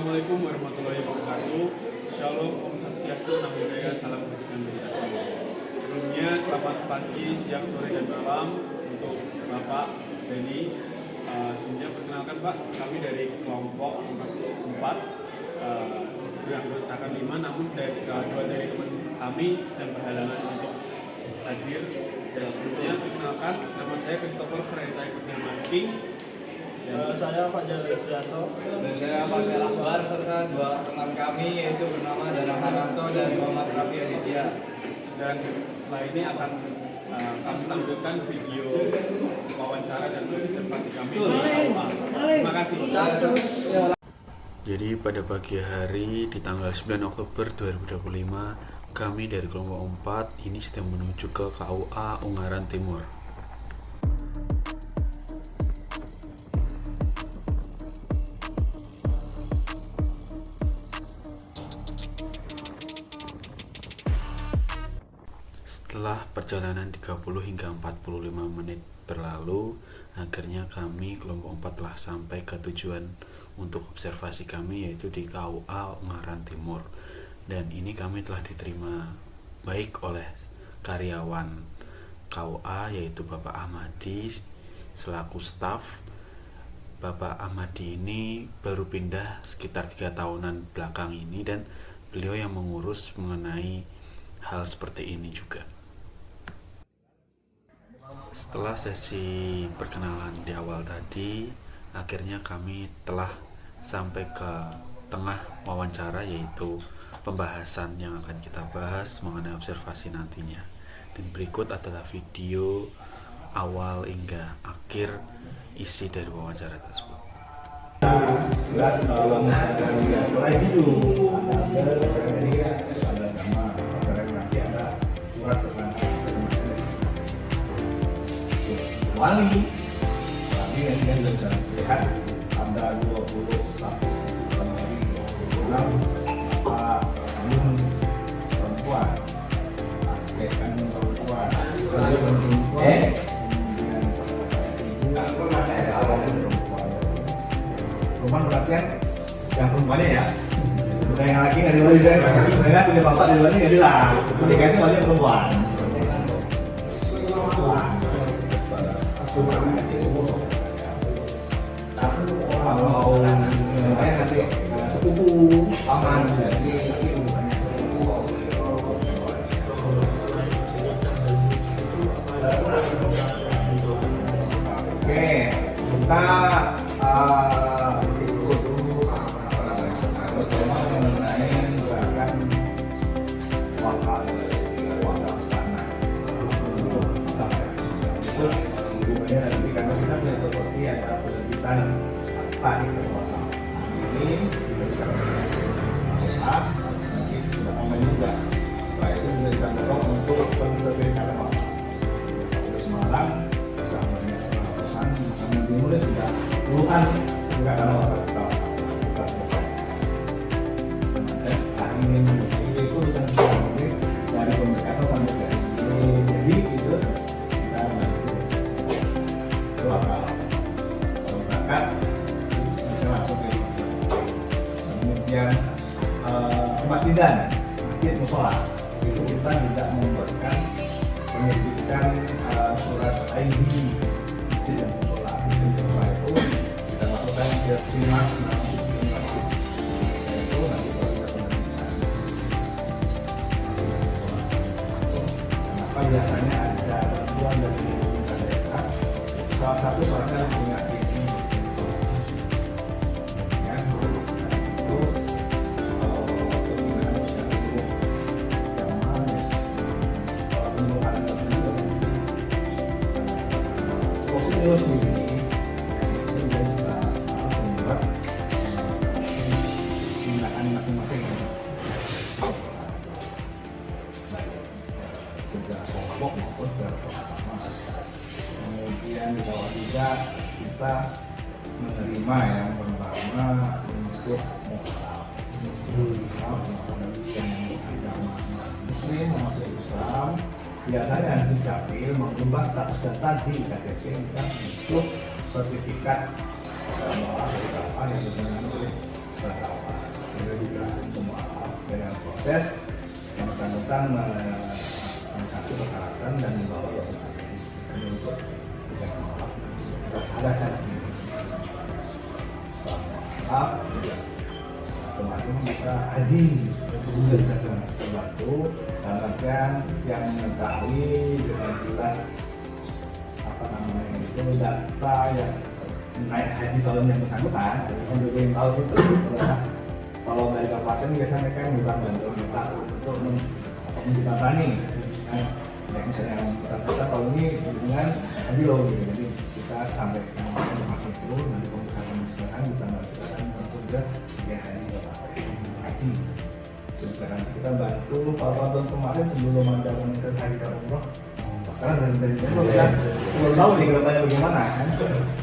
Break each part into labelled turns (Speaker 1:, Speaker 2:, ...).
Speaker 1: Assalamualaikum warahmatullahi wabarakatuh. Shalom, Om Swastiastu, Namo Buddhaya, salam kebajikan bagi asli. Sebelumnya selamat pagi, siang, sore, dan malam untuk Bapak Benny. Sebelumnya perkenalkan Pak, kami dari kelompok 4 beranggotakan 5, namun dua dari teman kami sedang berhalangan untuk hadir. Dan sebelumnya perkenalkan, nama saya Christopher Frentai Kurniawan.
Speaker 2: Saya Fajar Rizdianto
Speaker 3: dan saya Fajar Akbar serta dua teman kami yaitu bernama Danang Haranto dan Muhammad Rafi Aditya.
Speaker 1: Dan setelah ini akan kami tampilkan video wawancara dan observasi kami di KUA. Terima kasih.
Speaker 4: Jadi pada pagi hari di tanggal 9 Oktober 2025 kami dari kelompok 4 ini sedang menuju ke KUA Ungaran Timur. Setelah perjalanan 30 hingga 45 menit berlalu, akhirnya kami kelompok 4 telah sampai ke tujuan untuk observasi kami, yaitu di KUA Ungaran Timur. Dan ini kami telah diterima baik oleh karyawan KUA, yaitu Bapak Ahmadi selaku staf. Bapak Ahmadi ini baru pindah sekitar 3 tahunan belakang ini, dan beliau yang mengurus mengenai hal seperti ini juga. Setelah sesi perkenalan di awal tadi, akhirnya kami telah sampai ke tengah wawancara, yaitu pembahasan yang akan kita bahas mengenai observasi nantinya. Dan berikut adalah video awal hingga akhir isi dari wawancara tersebut.
Speaker 2: Wali yang dia bisa lihat tanggal 20 Januari 2006 Pak Kanun perempuan Kanun perempuan kemudian perempuan perhatian yang perempuannya ya, bukan yang laki nggak diwali saya mereka punya bapak diwali nggak bilang menikahnya wali perempuan. Kalau saya kasih sepupu paman jadi oke, kita ikut dulu mengenai gerakan wakaf tanah. Kemudian nanti karena kita punya seperti ada penerbitan akta itu ini diberikan akta, nanti sudah aman juga. Setelah itu diberikan tolong untuk pensertifikat apa? Terus Semarang sudah banyak pesan misalnya dimulai sudah puluhan juga kalau kita ingin itu urusan dari pemberkatan sampai dari jadi itu kita kalau berangkat kita langsung ke kemudian masjidan, masjid musola itu kita tidak membuatkan penyelidikan surat ID masjid dan musola. Setelah itu kita lakukan simas itu nanti baru kita penyelidikan. Kenapa biasanya ada bantuan dari pemerintah daerah? Salah satu mereka yang punya ini ya, itu pembinaan secara umum jamaah ya, pembunuhan tertentu posisi sendiri itu bisa membuat tindakan masing-masing secara kelompok maupun secara kebersamaan. Kemudian di bawah juga kita menerima yang pertama untuk mualaf yang agama Muslim masuk Islam biasanya di Capil mengubah status data di KTP untuk sertifikat bahwa yang dikenal oleh berdakwah. proses yang bersangkutan mencabut persyaratan dan membawa dokumentasi untuk yang menolak. Kita sadarkan sendiri. Maaf, kemarin kita haji bisa terbantu dan artian yang mengetahui dengan jelas data yang naik haji tahun yang bersangkutan, yang tahun itu adalah kalau dari kabupaten biasanya mereka bukan bantuan kita untuk menjembatani. Nah, misalnya yang bersangkutan tahun ini dengan haji loh, gitu. Jadi kita sampai ke informasi itu nanti pembukaan misalkan bisa melakukan langsung ke ya haji. Jadi kita bantu kalau tahun kemarin sebelum ada meningkat hari umroh. Karena dari itu kita belum tahu nih kedepannya bagaimana kan.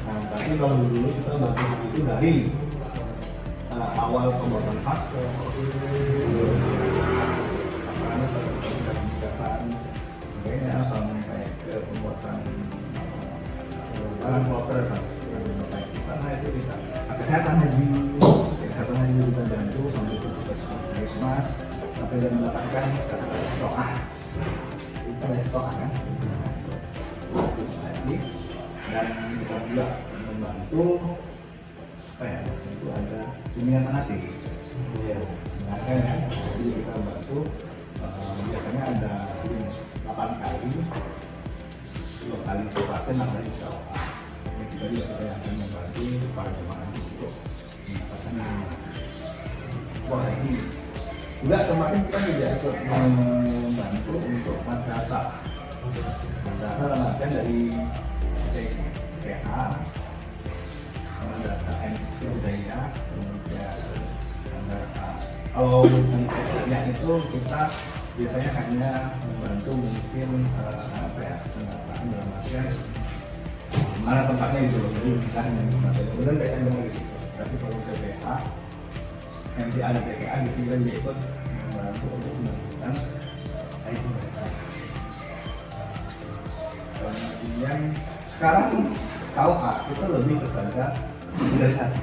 Speaker 2: Nah, tapi kalau dulu kita bantu itu dari awal pembuatan paspor, pendataan sebagainya sampai ke pembuatan barang kloter sampai di sana itu bisa. Kesehatan haji kita bantu sampai itu Christmas sampai dan mendapatkan doa. Kita ada stok kan, dan kita juga membantu itu ada bimbingan nasi, ngasih kan, jadi kita bantu biasanya ada 8 kali, 2 kali kabupaten, 6 kali KUA. Kita juga akan membantu para jemaah untuk mendapatkan nasi. Juga kemarin kita juga ikut membantu untuk madrasah dalam artian dari TPA, madrasah MT budaya, kemudian kalau yang itu kita biasanya hanya membantu mungkin pendataan dalam artian mana tempatnya itu, jadi kita hanya membantu kemudian kayak gitu. Tapi kalau TPA MTA dan TPA di sini juga ikut membantu untuk melakukan IT mereka. Kemudian sekarang KUA kita lebih kepada digitalisasi.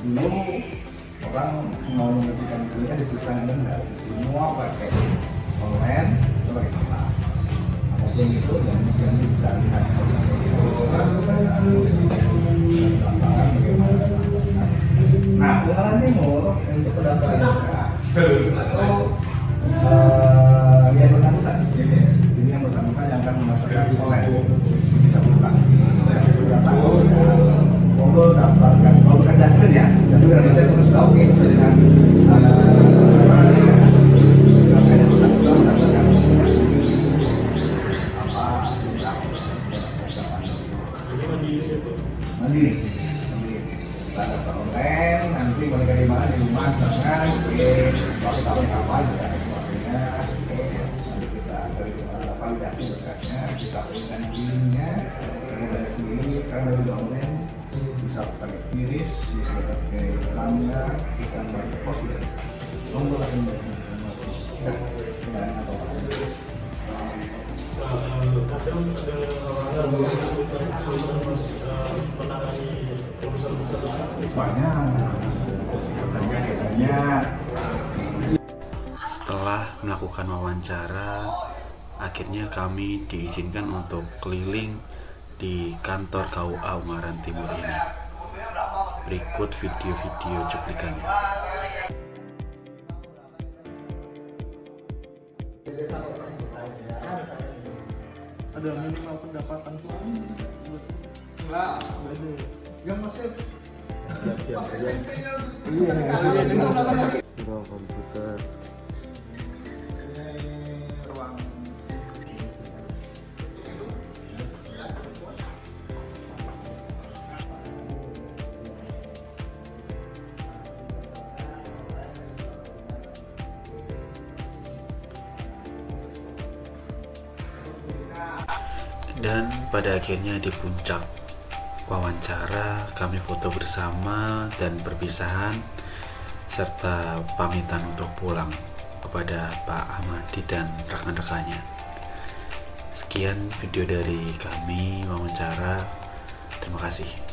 Speaker 2: Dulu orang mau mengerjakan ini kan dituliskan dengan semua pakai online, pakai kertas. Apapun itu yang bisa lihat. Nah, Kalimantan Timur untuk pendaftaran yang bersangkutan, ini yang bersangkutan yang akan mendaftarkan online bisa buka. Monggo daftarkan, kalau bukan daftar ya, daftar itu sudah oke, sudah dengan mandiri. Kita daftar online, nanti mereka di mana di rumah, misalkan, kalau kita punya kapal juga ada keluarganya, nanti kita validasi berkasnya, kita berikan linknya, kemudian sendiri sekarang dari online bisa pakai kiris, bisa pakai lambda, bisa pakai pos juga. Tunggu lagi ya, atau apa?
Speaker 4: Setelah melakukan wawancara, akhirnya kami diizinkan untuk keliling di kantor KUA Ungaran Timur ini. Berikut video-video cuplikannya.
Speaker 5: Ada minimal pendapatan suami
Speaker 2: Enggak, yang masih
Speaker 5: siap aja. Komputer
Speaker 2: ruang
Speaker 4: Dan pada akhirnya di puncak wawancara kami foto bersama dan perpisahan serta pamitan untuk pulang kepada Pak Ahmadi dan rekan-rekannya. Sekian video dari kami wawancara. Terima kasih.